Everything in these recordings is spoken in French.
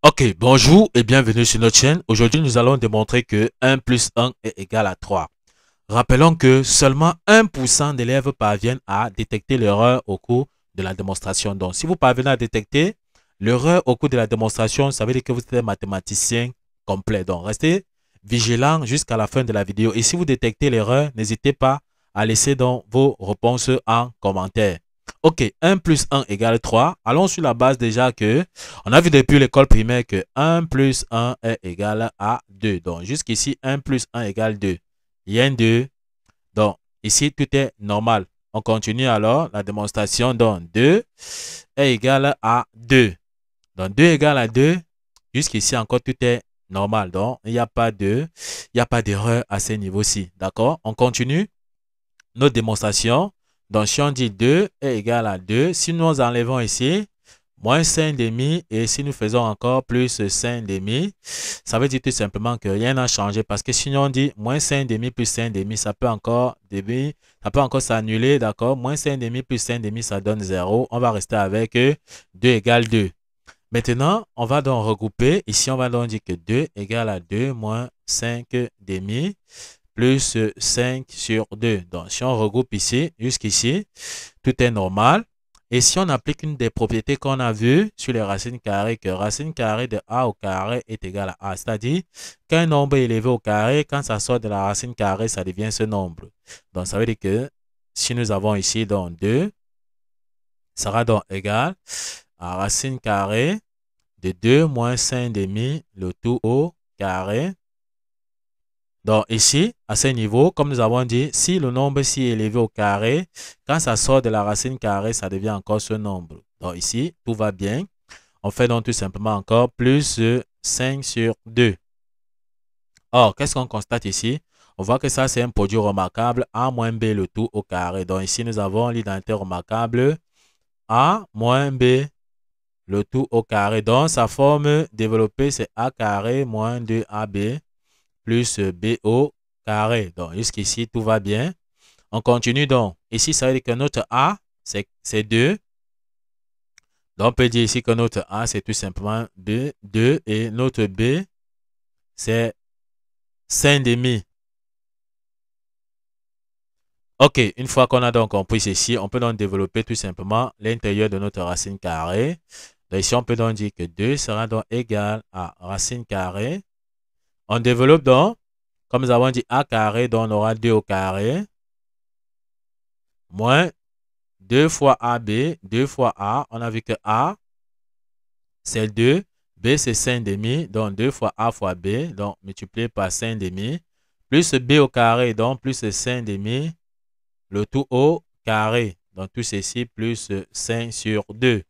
Ok, bonjour et bienvenue sur notre chaîne. Aujourd'hui, nous allons démontrer que 1 plus 1 est égal à 3. Rappelons que seulement 1% d'élèves parviennent à détecter l'erreur au cours de la démonstration. Donc, si vous parvenez à détecter l'erreur au cours de la démonstration, ça veut dire que vous êtes un mathématicien complet. Donc, restez vigilant jusqu'à la fin de la vidéo. Et si vous détectez l'erreur, n'hésitez pas à laisser donc vos réponses en commentaire. Ok, 1 plus 1 égale 3. Allons sur la base déjà que on a vu depuis l'école primaire que 1 plus 1 est égal à 2. Donc, jusqu'ici, 1 plus 1 égale 2. Il y a un 2. Donc, ici, tout est normal. On continue alors la démonstration. Donc, 2 est égal à 2. Donc, 2 égale à 2. Jusqu'ici, encore, tout est normal. Donc, il n'y a pas d'erreur à ce niveau-ci. D'accord? On continue notre démonstration. Donc, si on dit 2 est égal à 2, si nous enlevons ici, moins 5 demi, et si nous faisons encore plus 5 demi, ça veut dire tout simplement que rien n'a changé. Parce que si on dit moins 5 demi plus 5 demi, ça peut encore s'annuler, d'accord? Moins 5 demi plus 5 demi, ça donne 0. On va rester avec 2 égale 2. Maintenant, on va donc regrouper. Ici, on va donc dire que 2 égale à 2 moins 5 demi plus 5 sur 2. Donc, si on regroupe ici, jusqu'ici, tout est normal. Et si on applique une des propriétés qu'on a vues sur les racines carrées, que racine carrée de a au carré est égal à a, c'est-à-dire qu'un nombre est élevé au carré, quand ça sort de la racine carrée, ça devient ce nombre. Donc, ça veut dire que si nous avons ici donc 2, ça sera donc égal à racine carrée de 2 moins 5 demi, le tout au carré. Donc ici, à ce niveau, comme nous avons dit, si le nombre est élevé au carré, quand ça sort de la racine carrée, ça devient encore ce nombre. Donc ici, tout va bien. On fait donc tout simplement encore plus 5 sur 2. Or, qu'est-ce qu'on constate ici? On voit que ça, c'est un produit remarquable, A moins B le tout au carré. Donc ici, nous avons l'identité remarquable A moins B le tout au carré. Donc sa forme développée, c'est A carré moins 2AB plus B au carré. Donc, jusqu'ici, tout va bien. On continue donc. Ici, ça veut dire que notre A, c'est 2. Donc, on peut dire ici que notre A, c'est tout simplement 2. Et notre B, c'est 5 demi. OK, une fois qu'on a donc compris ceci, on peut donc développer tout simplement l'intérieur de notre racine carrée. Donc, ici, on peut donc dire que 2 sera donc égal à racine carrée. On développe donc, comme nous avons dit A carré, donc on aura 2 au carré, moins 2 fois AB, 2 fois A. On a vu que A, c'est 2. B, c'est 5 demi. Donc, 2 fois A fois B. Donc, multiplié par 5 demi. Plus B au carré. Donc, plus 5 demi. Le tout au carré. Donc, tout ceci plus 5 sur 2.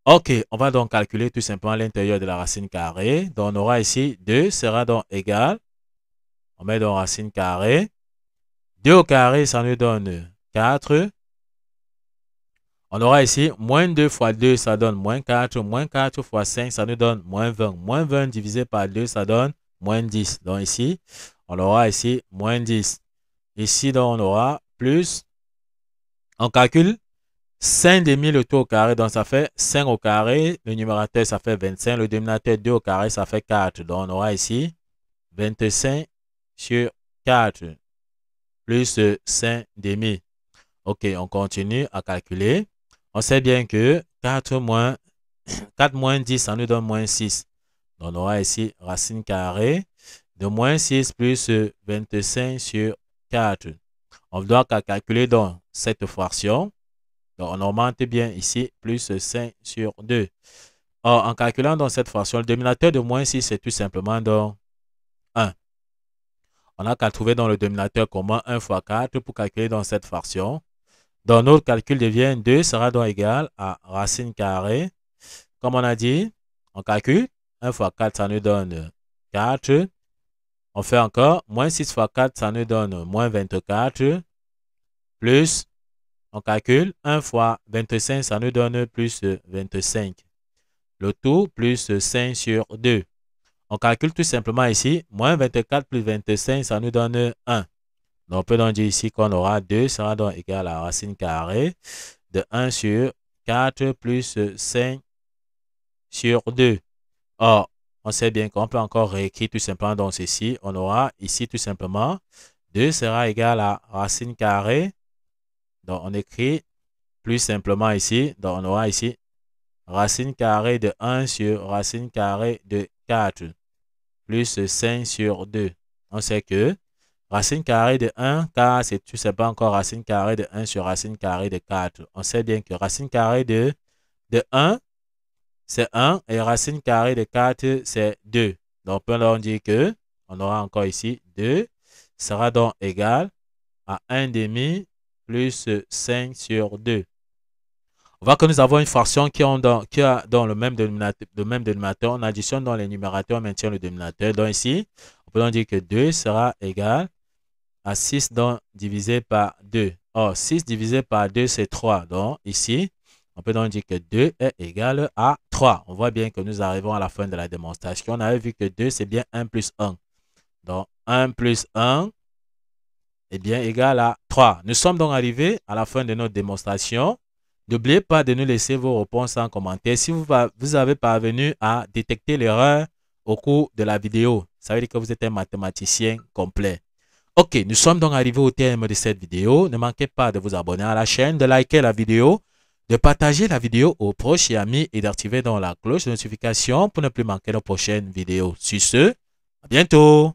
OK, on va donc calculer tout simplement l'intérieur de la racine carrée. Donc, on aura ici 2 sera donc égal. On met donc racine carrée. 2 au carré, ça nous donne 4. On aura ici moins 2 fois 2, ça donne moins 4. Moins 4 fois 5, ça nous donne moins 20. Moins 20 divisé par 2, ça donne moins 10. Donc ici, on aura ici moins 10. Ici, donc, on aura plus. On calcule 5 demi le tout au carré. Donc ça fait 5 au carré. Le numérateur, ça fait 25. Le dénominateur 2 au carré, ça fait 4. Donc on aura ici 25 sur 4 plus 5 demi. OK, on continue à calculer. On sait bien que 4 moins 10, ça nous donne moins 6. Donc, on aura ici racine carrée de moins 6 plus 25 sur 4. On doit calculer donc cette fraction. Donc, on augmente bien ici plus 5 sur 2. Or, en calculant donc cette fraction, le dénominateur de moins 6, c'est tout simplement donc 1. On n'a qu'à trouver dans le dénominateur commun 1 fois 4 pour calculer dans cette fraction. Donc, notre calcul devient 2 sera donc égal à racine carrée. Comme on a dit, on calcule. 1 fois 4, ça nous donne 4. On fait encore. Moins 6 fois 4, ça nous donne moins 24. Plus, on calcule. 1 fois 25, ça nous donne plus 25. Le tout plus 5 sur 2. On calcule tout simplement ici. Moins 24 plus 25, ça nous donne 1. Donc, on peut donc dire ici qu'on aura 2 sera donc égal à racine carrée de 1 sur 4 plus 5 sur 2. Or, on sait bien qu'on peut encore réécrire tout simplement dans ceci. On aura ici tout simplement 2 sera égal à racine carrée. Donc, on écrit plus simplement ici. Donc, on aura ici racine carrée de 1 sur racine carrée de 4 plus 5 sur 2. On sait que racine carrée de 1, car c'est tout simplement encore racine carrée de 1 sur racine carrée de 4. On sait bien que racine carrée de 1, c'est 1 et racine carrée de 4, c'est 2. Donc, on dit que on aura encore ici 2 sera donc égal à 1 demi plus 5 sur 2. On voit que nous avons une fraction qui a dans le même dénominateur. On additionne dans les numérateurs, on maintient le dénominateur. Donc ici, on peut donc dire que 2 sera égal à 6 donc divisé par 2. Or, 6 divisé par 2, c'est 3. Donc ici, on peut donc dire que 2 est égal à 3. On voit bien que nous arrivons à la fin de la démonstration. On avait vu que 2, c'est bien 1 plus 1. Donc 1 plus 1 est bien égal à 3. Nous sommes donc arrivés à la fin de notre démonstration. N'oubliez pas de nous laisser vos réponses en commentaire. Si vous avez parvenu à détecter l'erreur au cours de la vidéo, ça veut dire que vous êtes un mathématicien complet. Ok, nous sommes donc arrivés au terme de cette vidéo. Ne manquez pas de vous abonner à la chaîne, de liker la vidéo, de partager la vidéo aux proches et amis et d'activer dans la cloche de notification pour ne plus manquer nos prochaines vidéos. Sur ce, à bientôt!